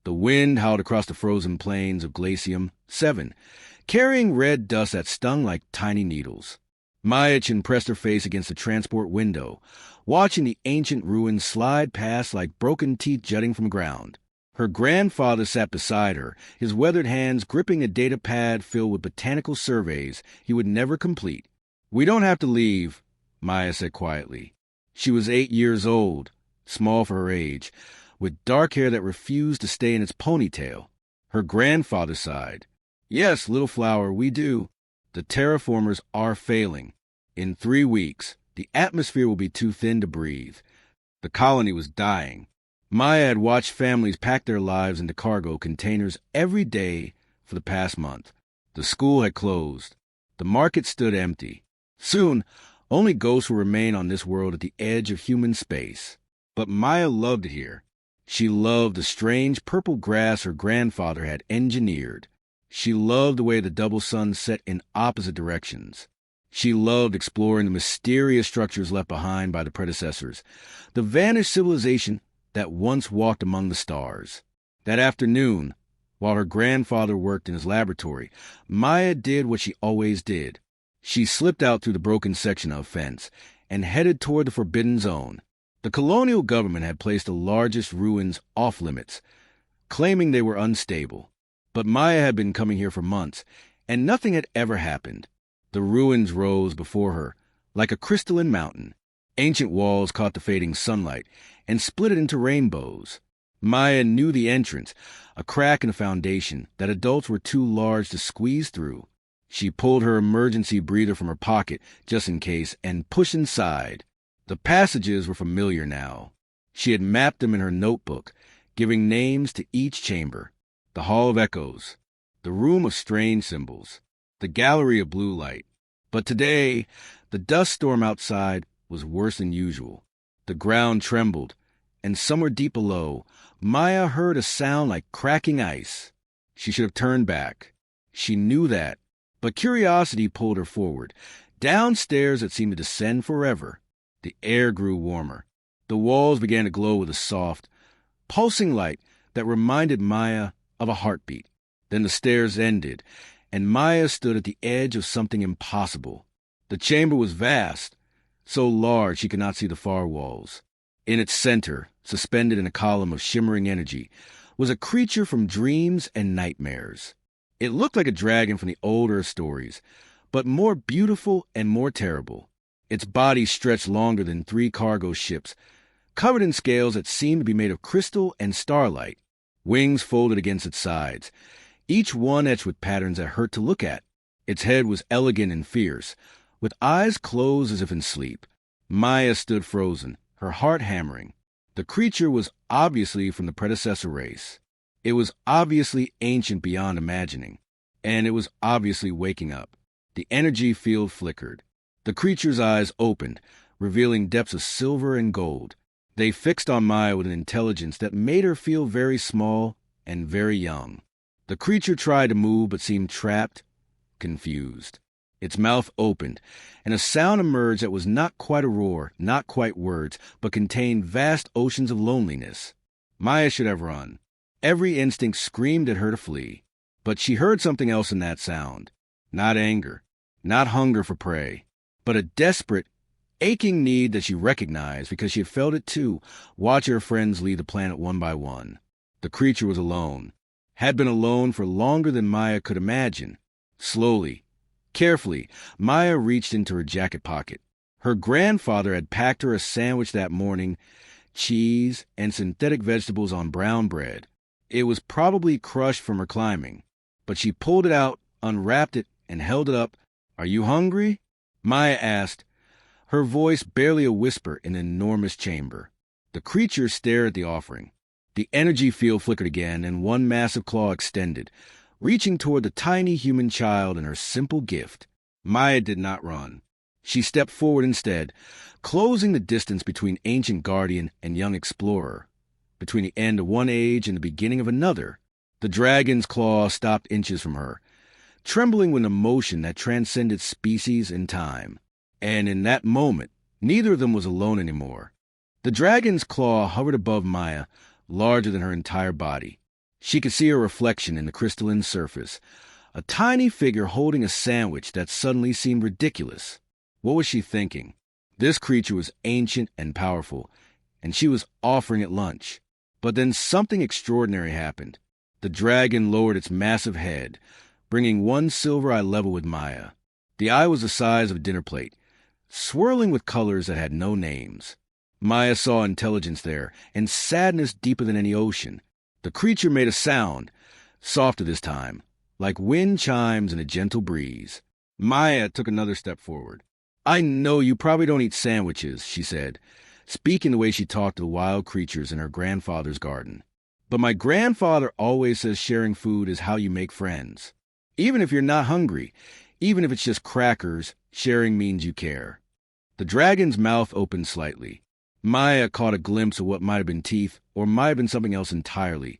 The wind howled across the frozen plains of Glacium 7, carrying red dust that stung like tiny needles. Maya pressed her face against the transport window, watching the ancient ruins slide past like broken teeth jutting from the ground. Her grandfather sat beside her, his weathered hands gripping a data pad filled with botanical surveys he would never complete. "We don't have to leave," Maya said quietly. She was 8 years old, small for her age, with dark hair that refused to stay in its ponytail. Her grandfather sighed. "Yes, little flower, we do. The terraformers are failing. In 3 weeks, the atmosphere will be too thin to breathe." The colony was dying. Maya had watched families pack their lives into cargo containers every day for the past month. The school had closed. The market stood empty. Soon, only ghosts would remain on this world at the edge of human space. But Maya loved it here. She loved the strange purple grass her grandfather had engineered. She loved the way the double sun set in opposite directions. She loved exploring the mysterious structures left behind by the predecessors, the vanished civilization that once walked among the stars. That afternoon, while her grandfather worked in his laboratory, Maya did what she always did. She slipped out through the broken section of fence and headed toward the Forbidden Zone. The colonial government had placed the largest ruins off-limits, claiming they were unstable. But Maya had been coming here for months, and nothing had ever happened. The ruins rose before her, like a crystalline mountain. Ancient walls caught the fading sunlight and split it into rainbows. Maya knew the entrance, a crack in the foundation that adults were too large to squeeze through. She pulled her emergency breather from her pocket, just in case, and pushed inside. The passages were familiar now. She had mapped them in her notebook, giving names to each chamber. The Hall of Echoes, the Room of Strange Symbols, the Gallery of Blue Light. But today, the dust storm outside was worse than usual. The ground trembled, and somewhere deep below, Maya heard a sound like cracking ice. She should have turned back. She knew that, but curiosity pulled her forward, downstairs that seemed to descend forever. The air grew warmer. The walls began to glow with a soft, pulsing light that reminded Maya of a heartbeat. Then the stairs ended, and Maya stood at the edge of something impossible. The chamber was vast, so large she could not see the far walls. In its center, suspended in a column of shimmering energy, was a creature from dreams and nightmares. It looked like a dragon from the old Earth stories, but more beautiful and more terrible. Its body stretched longer than 3 cargo ships, covered in scales that seemed to be made of crystal and starlight. Wings folded against its sides, each one etched with patterns that hurt to look at. Its head was elegant and fierce, with eyes closed as if in sleep. Maya stood frozen, her heart hammering. The creature was obviously from the predecessor race. It was obviously ancient beyond imagining, and it was obviously waking up. The energy field flickered. The creature's eyes opened, revealing depths of silver and gold. They fixed on Maya with an intelligence that made her feel very small and very young. The creature tried to move but seemed trapped, confused. Its mouth opened, and a sound emerged that was not quite a roar, not quite words, but contained vast oceans of loneliness. Maya should have run. Every instinct screamed at her to flee. But she heard something else in that sound. Not anger, not hunger for prey, but a desperate, aching need that she recognized because she had felt it too, watching her friends leave the planet one by one. The creature was alone, had been alone for longer than Maya could imagine. Slowly, carefully, Maya reached into her jacket pocket. Her grandfather had packed her a sandwich that morning, cheese and synthetic vegetables on brown bread. It was probably crushed from her climbing, but she pulled it out, unwrapped it, and held it up. "Are you hungry?" Maya asked, her voice barely a whisper in an enormous chamber. The creature stared at the offering. The energy field flickered again, and one massive claw extended, reaching toward the tiny human child and her simple gift. Maya did not run. She stepped forward instead, closing the distance between ancient guardian and young explorer, between the end of one age and the beginning of another. The dragon's claw stopped inches from her, trembling with emotion that transcended species and time. And in that moment, neither of them was alone anymore. The dragon's claw hovered above Maya, larger than her entire body. She could see her reflection in the crystalline surface, a tiny figure holding a sandwich that suddenly seemed ridiculous. What was she thinking? This creature was ancient and powerful, and she was offering it lunch. But then something extraordinary happened. The dragon lowered its massive head, bringing one silver eye level with Maya. The eye was the size of a dinner plate, swirling with colors that had no names. Maya saw intelligence there, and sadness deeper than any ocean. The creature made a sound, softer this time, like wind chimes in a gentle breeze. Maya took another step forward. "I know you probably don't eat sandwiches," she said, speaking the way she talked to the wild creatures in her grandfather's garden. "But my grandfather always says sharing food is how you make friends. Even if you're not hungry, even if it's just crackers, sharing means you care." The dragon's mouth opened slightly. Maya caught a glimpse of what might have been teeth, or might have been something else entirely.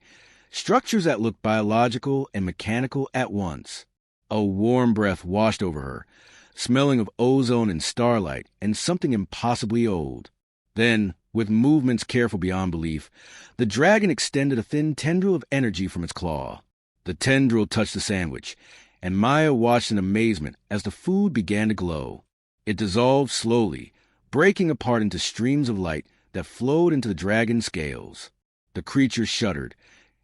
Structures that looked biological and mechanical at once. A warm breath washed over her, smelling of ozone and starlight and something impossibly old. Then, with movements careful beyond belief, the dragon extended a thin tendril of energy from its claw. The tendril touched the sandwich, and Maya watched in amazement as the food began to glow. It dissolved slowly, breaking apart into streams of light that flowed into the dragon's scales. The creature shuddered,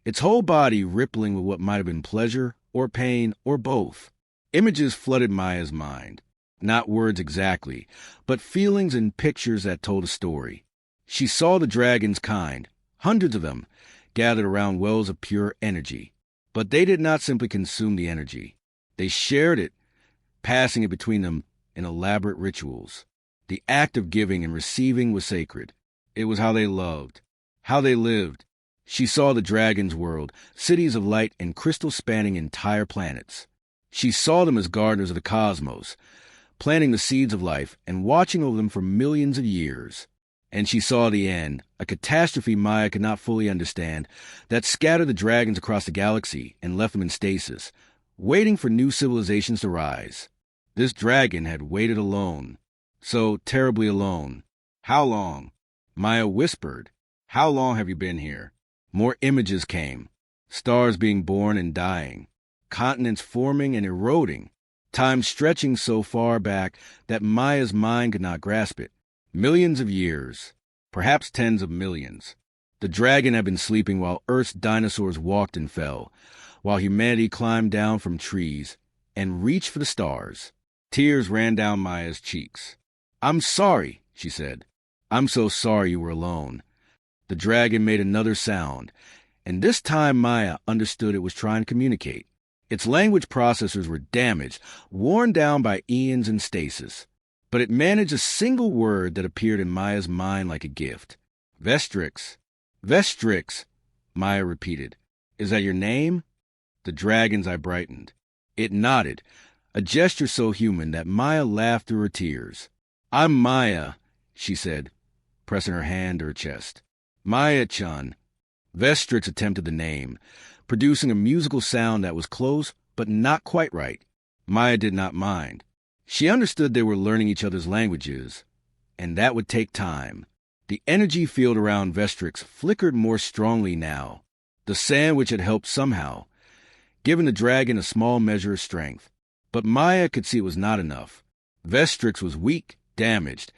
its whole body rippling with what might have been pleasure or pain or both. Images flooded Maya's mind. Not words exactly, but feelings and pictures that told a story. She saw the dragon's kind, hundreds of them, gathered around wells of pure energy. But they did not simply consume the energy. They shared it, passing it between them in elaborate rituals. The act of giving and receiving was sacred. It was how they loved, how they lived. She saw the dragon's world, cities of light and crystal spanning entire planets. She saw them as gardeners of the cosmos, planting the seeds of life and watching over them for millions of years. And she saw the end, a catastrophe Maya could not fully understand, that scattered the dragons across the galaxy and left them in stasis, waiting for new civilizations to rise. This dragon had waited alone, so terribly alone. "How long?" Maya whispered. "How long have you been here?" More images came, stars being born and dying, continents forming and eroding, time stretching so far back that Maya's mind could not grasp it. Millions of years, perhaps tens of millions. The dragon had been sleeping while Earth's dinosaurs walked and fell, while humanity climbed down from trees and reached for the stars. Tears ran down Maya's cheeks. "I'm sorry," she said. "I'm so sorry you were alone." The dragon made another sound, and this time Maya understood it was trying to communicate. Its language processors were damaged, worn down by eons in stasis. But it managed a single word that appeared in Maya's mind like a gift. "Vestrix." "Vestrix," Maya repeated. "Is that your name?" The dragon's eye brightened. It nodded, a gesture so human that Maya laughed through her tears. "I'm Maya," she said, pressing her hand to her chest. "Maya-chan." Vestrix attempted the name, producing a musical sound that was close but not quite right. Maya did not mind. She understood they were learning each other's languages, and that would take time. The energy field around Vestrix flickered more strongly now. The sandwich had helped somehow, giving the dragon a small measure of strength. But Maya could see it was not enough. Vestrix was weak, damaged,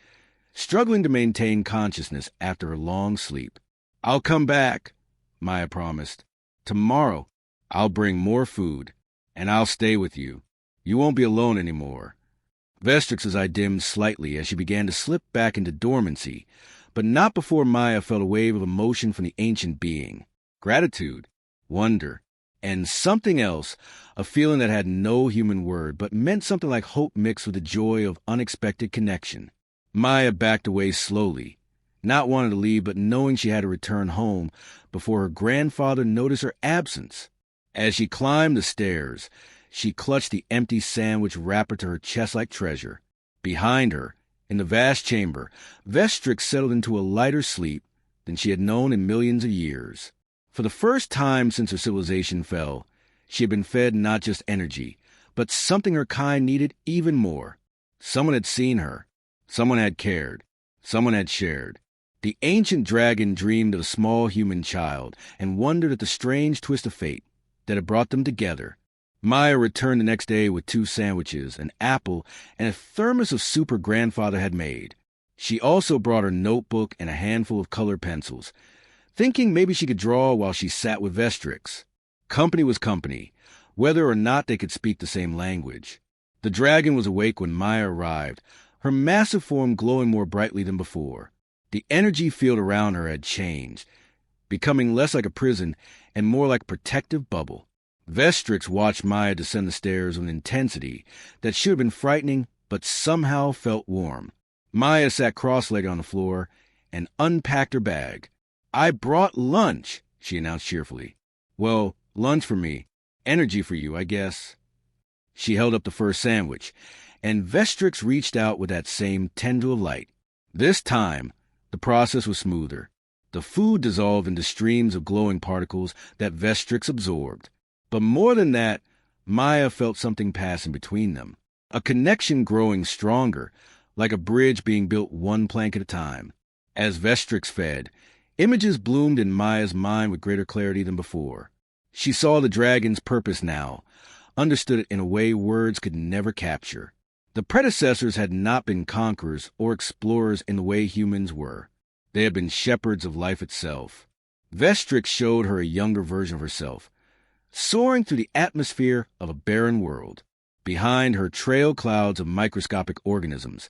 struggling to maintain consciousness after her long sleep. "I'll come back," Maya promised. "Tomorrow, I'll bring more food, and I'll stay with you. You won't be alone anymore." Vestrix's eye dimmed slightly as she began to slip back into dormancy, but not before Maya felt a wave of emotion from the ancient being. Gratitude, wonder, and something else, a feeling that had no human word, but meant something like hope mixed with the joy of unexpected connection. Maya backed away slowly, not wanting to leave but knowing she had to return home before her grandfather noticed her absence. As she climbed the stairs, she clutched the empty sandwich wrapper to her chest like treasure. Behind her, in the vast chamber, Vestrix settled into a lighter sleep than she had known in millions of years. For the first time since her civilization fell, she had been fed not just energy, but something her kind needed even more. Someone had seen her. Someone had cared. Someone had shared. The ancient dragon dreamed of a small human child and wondered at the strange twist of fate that had brought them together. Maya returned the next day with 2 sandwiches, an apple, and a thermos of soup her grandfather had made. She also brought her notebook and a handful of colored pencils, thinking maybe she could draw while she sat with Vestrix. Company was company, whether or not they could speak the same language. The dragon was awake when Maya arrived, her massive form glowing more brightly than before. The energy field around her had changed, becoming less like a prison and more like a protective bubble. Vestrix watched Maya descend the stairs with an intensity that should have been frightening but somehow felt warm. Maya sat cross-legged on the floor and unpacked her bag. "I brought lunch," she announced cheerfully. "Well, lunch for me. Energy for you, I guess." She held up the first sandwich, and Vestrix reached out with that same tendril of light. This time, the process was smoother. The food dissolved into streams of glowing particles that Vestrix absorbed. But more than that, Maya felt something passing between them, a connection growing stronger, like a bridge being built one plank at a time. As Vestrix fed, images bloomed in Maya's mind with greater clarity than before. She saw the dragon's purpose now, understood it in a way words could never capture. The predecessors had not been conquerors or explorers in the way humans were. They had been shepherds of life itself. Vestrix showed her a younger version of herself, soaring through the atmosphere of a barren world. Behind her trailed clouds of microscopic organisms,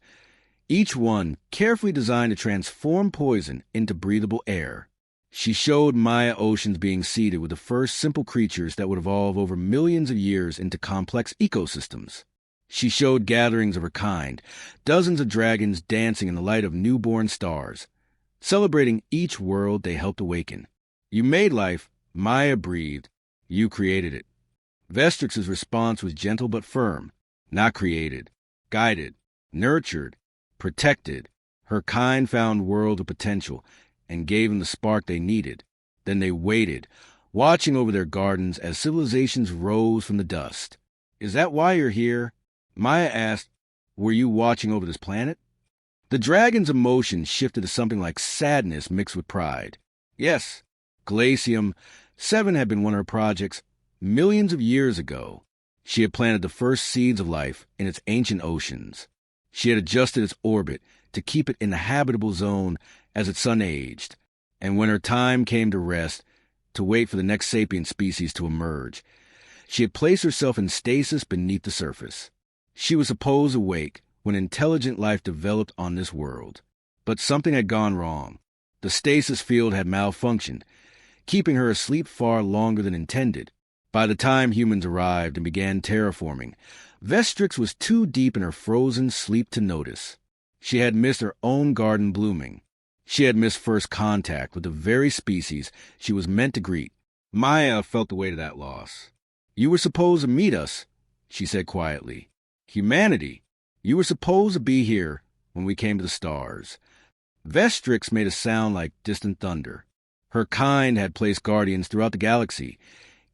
each one carefully designed to transform poison into breathable air. She showed Maya oceans being seeded with the first simple creatures that would evolve over millions of years into complex ecosystems. She showed gatherings of her kind, dozens of dragons dancing in the light of newborn stars, celebrating each world they helped awaken. "You made life," Maya breathed. "You created it." Vestrix's response was gentle but firm. Not created, guided, nurtured, protected. Her kind found world of potential and gave them the spark they needed. Then they waited, watching over their gardens as civilizations rose from the dust. "Is that why you're here?" Maya asked. "Were you watching over this planet?" The dragon's emotion shifted to something like sadness mixed with pride. Yes, Glacium 7 had been one of her projects millions of years ago. She had planted the first seeds of life in its ancient oceans. She had adjusted its orbit to keep it in the habitable zone as its sun aged. And when her time came to rest, to wait for the next sapient species to emerge, she had placed herself in stasis beneath the surface. She was supposed to wake when intelligent life developed on this world. But something had gone wrong. The stasis field had malfunctioned, keeping her asleep far longer than intended. By the time humans arrived and began terraforming, Vestrix was too deep in her frozen sleep to notice. She had missed her own garden blooming. She had missed first contact with the very species she was meant to greet. Maya felt the weight of that loss. "You were supposed to meet us," she said quietly. "Humanity. You were supposed to be here when we came to the stars." Vestrix made a sound like distant thunder. Her kind had placed guardians throughout the galaxy,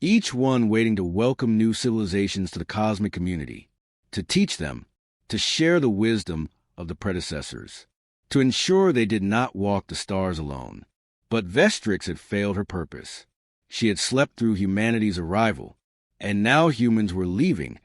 each one waiting to welcome new civilizations to the cosmic community, to teach them, to share the wisdom of the predecessors, to ensure they did not walk the stars alone. But Vestrix had failed her purpose. She had slept through humanity's arrival, and now humans were leaving,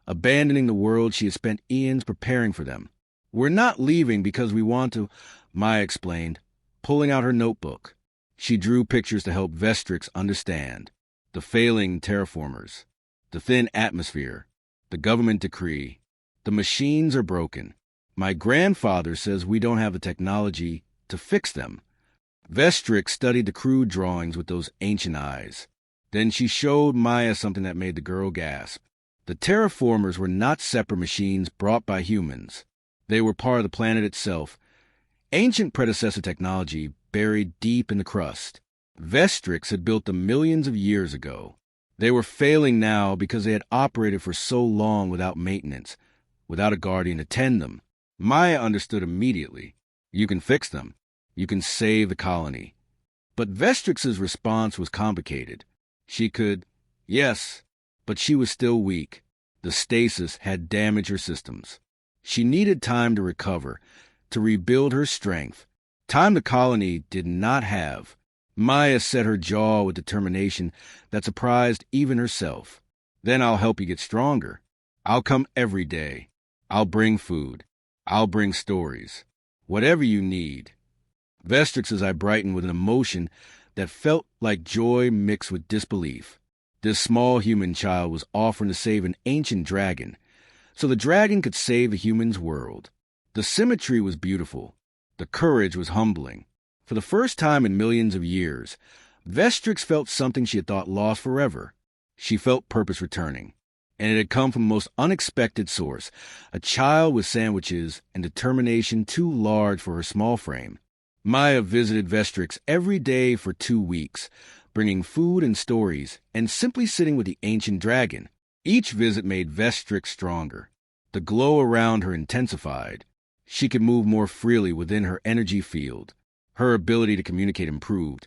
abandoning the world she had spent eons preparing for them. "We're not leaving because we want to," Maya explained, pulling out her notebook. She drew pictures to help Vestrix understand. The failing terraformers, the thin atmosphere, the government decree. "The machines are broken. My grandfather says we don't have the technology to fix them." Vestrix studied the crude drawings with those ancient eyes. Then she showed Maya something that made the girl gasp. The terraformers were not separate machines brought by humans. They were part of the planet itself, ancient predecessor technology buried deep in the crust. Vestrix had built them millions of years ago. They were failing now because they had operated for so long without maintenance, without a guardian to tend them. Maya understood immediately. You can fix them. You can save the colony. But Vestrix's response was complicated. She could, yes, but she was still weak. The stasis had damaged her systems. She needed time to recover, to rebuild her strength. Time the colony did not have. Maya set her jaw with determination that surprised even herself. Then I'll help you get stronger. I'll come every day. I'll bring food. I'll bring stories. Whatever you need. Vestrix's eye brightened with an emotion that felt like joy mixed with disbelief. This small human child was offering to save an ancient dragon, so the dragon could save the human's world. The symmetry was beautiful. The courage was humbling. For the first time in millions of years, Vestrix felt something she had thought lost forever. She felt purpose returning, and it had come from a most unexpected source, a child with sandwiches and determination too large for her small frame. Maya visited Vestrix every day for 2 weeks, bringing food and stories, and simply sitting with the ancient dragon. Each visit made Vestrix stronger. The glow around her intensified. She could move more freely within her energy field. Her ability to communicate improved,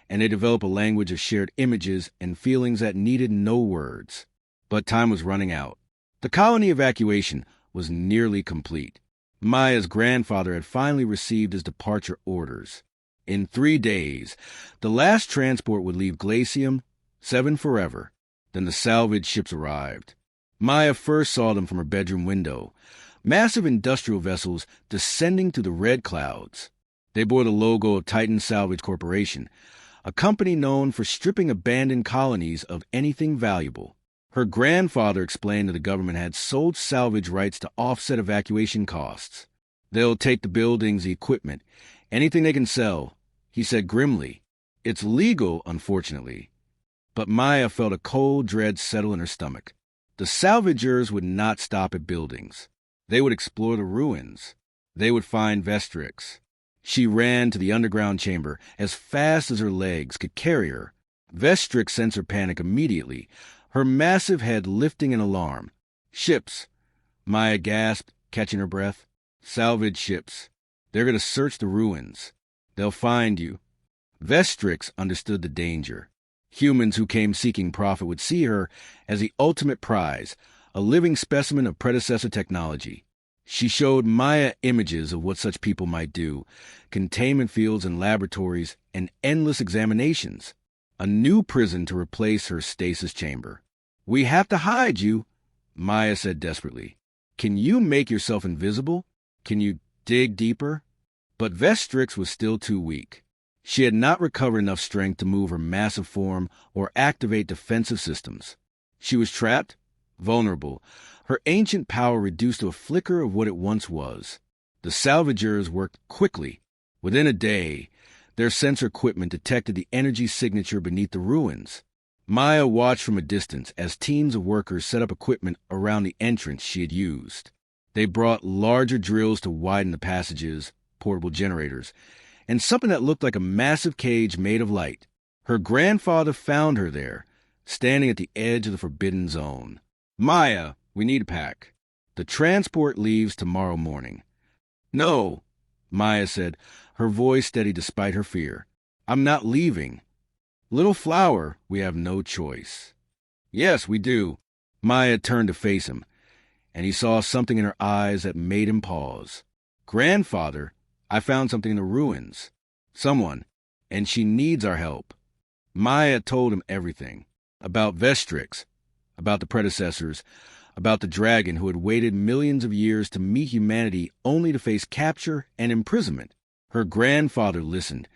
and they developed a language of shared images and feelings that needed no words. But time was running out. The colony evacuation was nearly complete. Maya's grandfather had finally received his departure orders. In 3 days, the last transport would leave Glacium, 7 forever. Then the salvage ships arrived. Maya first saw them from her bedroom window, massive industrial vessels descending through the red clouds. They bore the logo of Titan Salvage Corporation, a company known for stripping abandoned colonies of anything valuable. Her grandfather explained that the government had sold salvage rights to offset evacuation costs. They'll take the buildings, the equipment, anything they can sell, he said grimly. It's legal, unfortunately. But Maya felt a cold dread settle in her stomach. The salvagers would not stop at buildings. They would explore the ruins. They would find Vestrix. She ran to the underground chamber as fast as her legs could carry her. Vestrix sensed her panic immediately, her massive head lifting in alarm. Ships, Maya gasped, catching her breath. Salvage ships. They're going to search the ruins. They'll find you. Vestrix understood the danger. Humans who came seeking profit would see her as the ultimate prize, a living specimen of predecessor technology. She showed Maya images of what such people might do, containment fields and laboratories, and endless examinations. A new prison to replace her stasis chamber. We have to hide you, Maya said desperately. Can you make yourself invisible? Can you dig deeper? But Vestrix was still too weak. She had not recovered enough strength to move her massive form or activate defensive systems. She was trapped, vulnerable, her ancient power reduced to a flicker of what it once was. The salvagers worked quickly. Within a day, their sensor equipment detected the energy signature beneath the ruins. Maya watched from a distance as teams of workers set up equipment around the entrance she had used. They brought larger drills to widen the passages, portable generators, and something that looked like a massive cage made of light. Her grandfather found her there, standing at the edge of the forbidden zone. Maya, we need a pack. The transport leaves tomorrow morning. No, Maya said, her voice steady despite her fear. I'm not leaving. Little flower, we have no choice. Yes, we do. Maya turned to face him, and he saw something in her eyes that made him pause. Grandfather, I found something in the ruins. Someone, and she needs our help. Maya told him everything. About Vestrix, about the predecessors, about the dragon who had waited millions of years to meet humanity only to face capture and imprisonment. Her grandfather listened,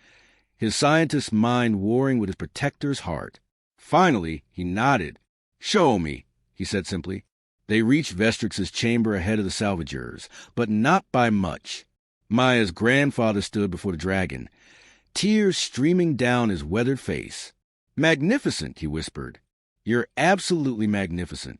his scientist's mind warring with his protector's heart. Finally, he nodded. Show me, he said simply. They reached Vestrix's chamber ahead of the salvagers, but not by much. Maya's grandfather stood before the dragon, tears streaming down his weathered face. Magnificent, he whispered. You're absolutely magnificent.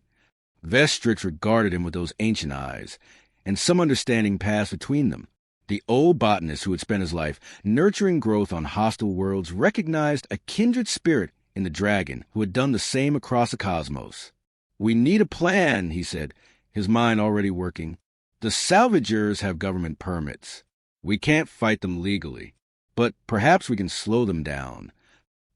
Vestrix regarded him with those ancient eyes, and some understanding passed between them. The old botanist who had spent his life nurturing growth on hostile worlds recognized a kindred spirit in the dragon who had done the same across the cosmos. We need a plan, he said, his mind already working. The salvagers have government permits. We can't fight them legally, but perhaps we can slow them down.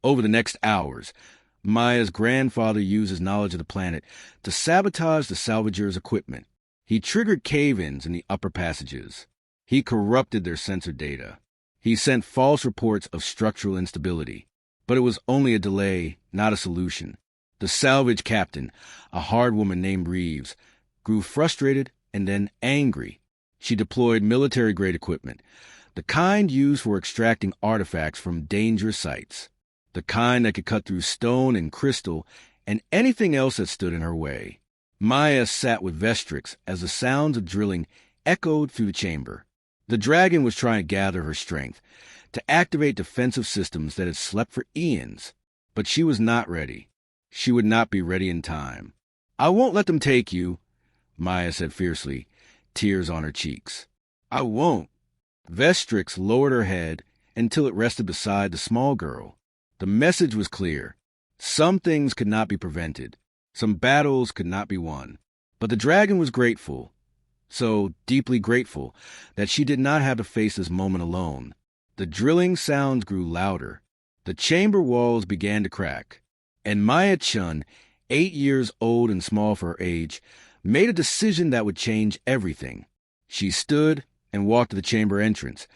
Over the next hours, Maya's grandfather used his knowledge of the planet to sabotage the salvagers' equipment. He triggered cave-ins in the upper passages. He corrupted their sensor data. He sent false reports of structural instability. But it was only a delay, not a solution. The salvage captain, a hard woman named Reeves, grew frustrated and then angry. She deployed military-grade equipment, the kind used for extracting artifacts from dangerous sites, the kind that could cut through stone and crystal and anything else that stood in her way. Maya sat with Vestrix as the sounds of drilling echoed through the chamber. The dragon was trying to gather her strength, to activate defensive systems that had slept for eons. But she was not ready. She would not be ready in time. "I won't let them take you," Maya said fiercely, tears on her cheeks. "I won't." Vestrix lowered her head until it rested beside the small girl. The message was clear. Some things could not be prevented. Some battles could not be won. But the dragon was grateful, so deeply grateful, that she did not have to face this moment alone. The drilling sounds grew louder. The chamber walls began to crack. And Maya Chun, 8 years old and small for her age, made a decision that would change everything. She stood and walked to the chamber entrance,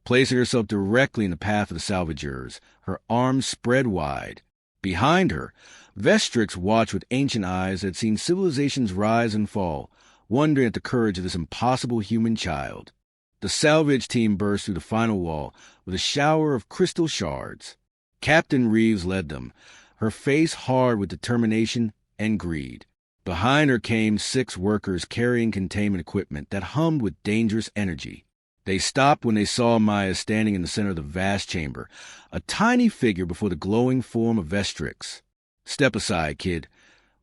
placing herself directly in the path of the salvageurs, her arms spread wide. Behind her, Vestrix watched with ancient eyes that had seen civilizations rise and fall, wondering at the courage of this impossible human child. The salvage team burst through the final wall with a shower of crystal shards. Captain Reeves led them, her face hard with determination and greed. Behind her came 6 workers carrying containment equipment that hummed with dangerous energy. They stopped when they saw Maya standing in the center of the vast chamber, a tiny figure before the glowing form of Vestrix. "Step aside, kid,"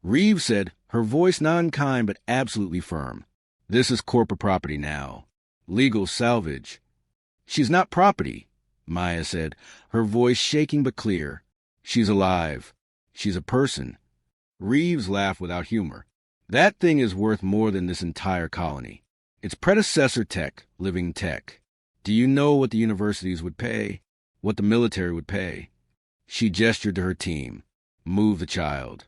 Reeves said, her voice not unkind but absolutely firm. "This is corporate property now. Legal salvage." "She's not property," Maya said, her voice shaking but clear. "She's alive. She's a person." Reeves laughed without humor. "That thing is worth more than this entire colony. Its predecessor tech, living tech. Do you know what the universities would pay? What the military would pay?" She gestured to her team. "Move the child."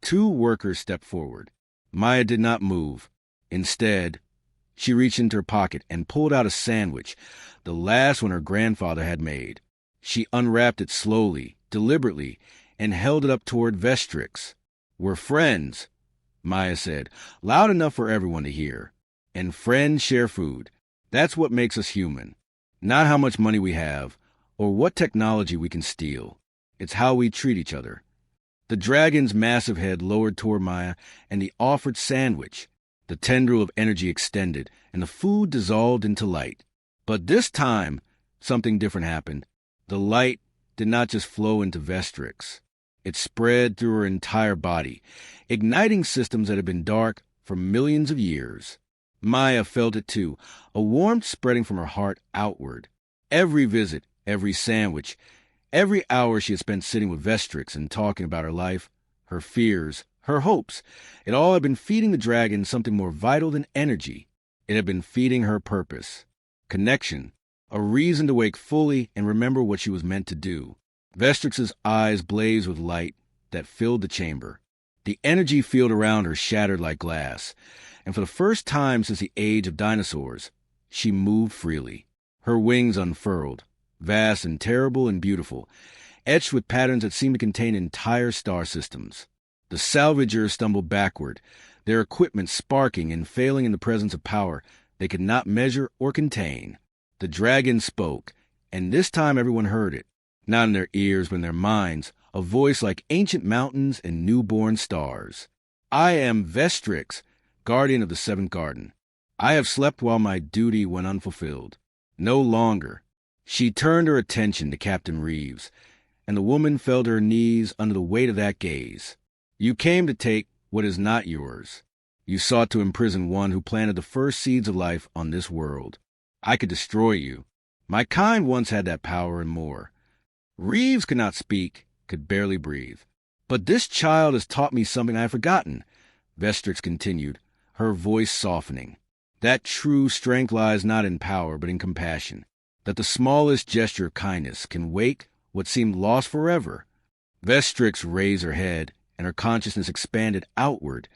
2 workers stepped forward. Maya did not move. Instead, she reached into her pocket and pulled out a sandwich, the last one her grandfather had made. She unwrapped it slowly, deliberately, and held it up toward Vestrix. "We're friends," Maya said, loud enough for everyone to hear. "And friends share food. That's what makes us human. Not how much money we have, or what technology we can steal. It's how we treat each other." The dragon's massive head lowered toward Maya and the offered sandwich. The tendril of energy extended, and the food dissolved into light. But this time, something different happened. The light did not just flow into Vestrix. It spread through her entire body, igniting systems that had been dark for millions of years. Maya felt it too, a warmth spreading from her heart outward. Every visit, every sandwich, every hour she had spent sitting with Vestrix and talking about her life, her fears, her hopes, it all had been feeding the dragon something more vital than energy. It had been feeding her purpose, connection, a reason to wake fully and remember what she was meant to do. Vestrix's eyes blazed with light that filled the chamber. The energy field around her shattered like glass, and for the first time since the age of dinosaurs, she moved freely. Her wings unfurled, vast and terrible and beautiful, etched with patterns that seemed to contain entire star systems. The salvagers stumbled backward, their equipment sparking and failing in the presence of power they could not measure or contain. The dragon spoke, and this time everyone heard it, not in their ears but in their minds, a voice like ancient mountains and newborn stars. "I am Vestrix, guardian of the 7th garden. I have slept while my duty went unfulfilled. No longer." She turned her attention to Captain Reeves, and the woman fell to her knees under the weight of that gaze. "You came to take what is not yours. You sought to imprison one who planted the first seeds of life on this world. I could destroy you. My kind once had that power and more." Reeves could not speak, could barely breathe. "But this child has taught me something I have forgotten," Vestrix continued, her voice softening. "That true strength lies not in power but in compassion. That the smallest gesture of kindness can wake what seemed lost forever." Vestrix raised her head, and her consciousness expanded outward,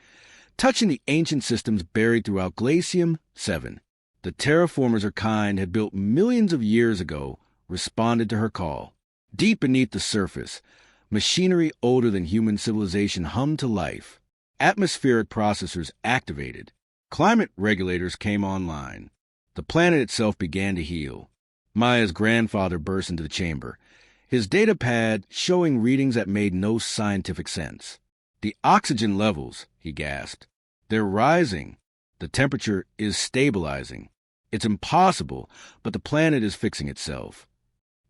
touching the ancient systems buried throughout Glacium 7. The The terraformers her kind had built millions of years ago responded to her call. Deep beneath the surface, machinery older than human civilization hummed to life. Atmospheric processors activated. Climate regulators came online. The planet itself began to heal. Maya's grandfather burst into the chamber, his data pad showing readings that made no scientific sense. "The oxygen levels," he gasped. "They're rising. The temperature is stabilizing. It's impossible, but the planet is fixing itself."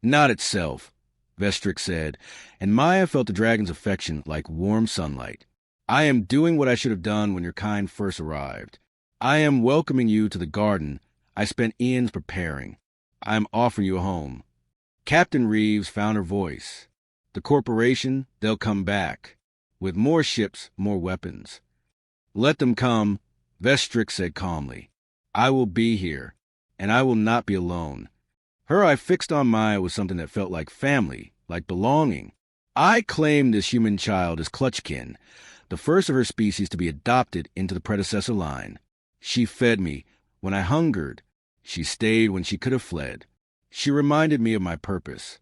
"Not itself," Vestrix said, and Maya felt the dragon's affection like warm sunlight. "I am doing what I should have done when your kind first arrived. I am welcoming you to the garden I spent eons preparing. I am offering you a home." Captain Reeves found her voice. "The corporation, they'll come back. With more ships, more weapons." "Let them come," Vestrix said calmly. "I will be here, and I will not be alone." Her eye fixed on Maya with something that felt like family, like belonging. "I claim this human child as Clutchkin, the first of her species to be adopted into the predecessor line. She fed me when I hungered. She stayed when she could have fled. She reminded me of my purpose."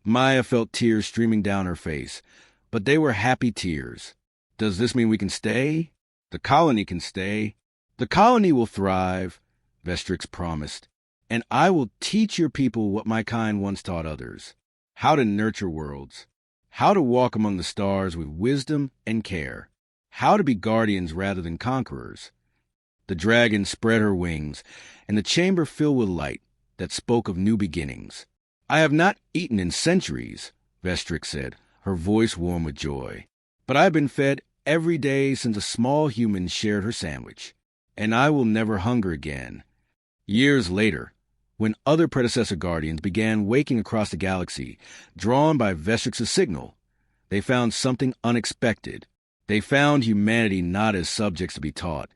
Maya felt tears streaming down her face, but they were happy tears. "Does this mean we can stay?" "The colony can stay." "The colony will thrive," Vestrix promised. "And I will teach your people what my kind once taught others. How to nurture worlds. How to walk among the stars with wisdom and care. How to be guardians rather than conquerors." The dragon spread her wings, and the chamber filled with light that spoke of new beginnings. "I have not eaten in centuries," Vestrix said, her voice warm with joy. "But I have been fed every day since a small human shared her sandwich. And I will never hunger again." Years later, when other predecessor guardians began waking across the galaxy, drawn by Vestrix's signal, they found something unexpected. They found humanity not as subjects to be taught,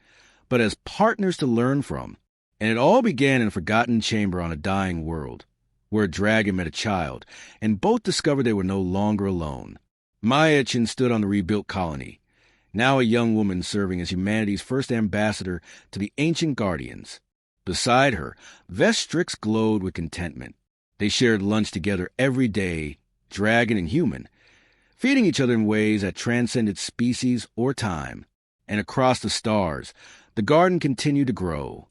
but as partners to learn from. And it all began in a forgotten chamber on a dying world, where a dragon met a child, and both discovered they were no longer alone. Mayachin stood on the rebuilt colony, now a young woman serving as humanity's first ambassador to the ancient guardians. Beside her, Vestrix glowed with contentment. They shared lunch together every day, dragon and human, feeding each other in ways that transcended species or time. And across the stars, the garden continued to grow.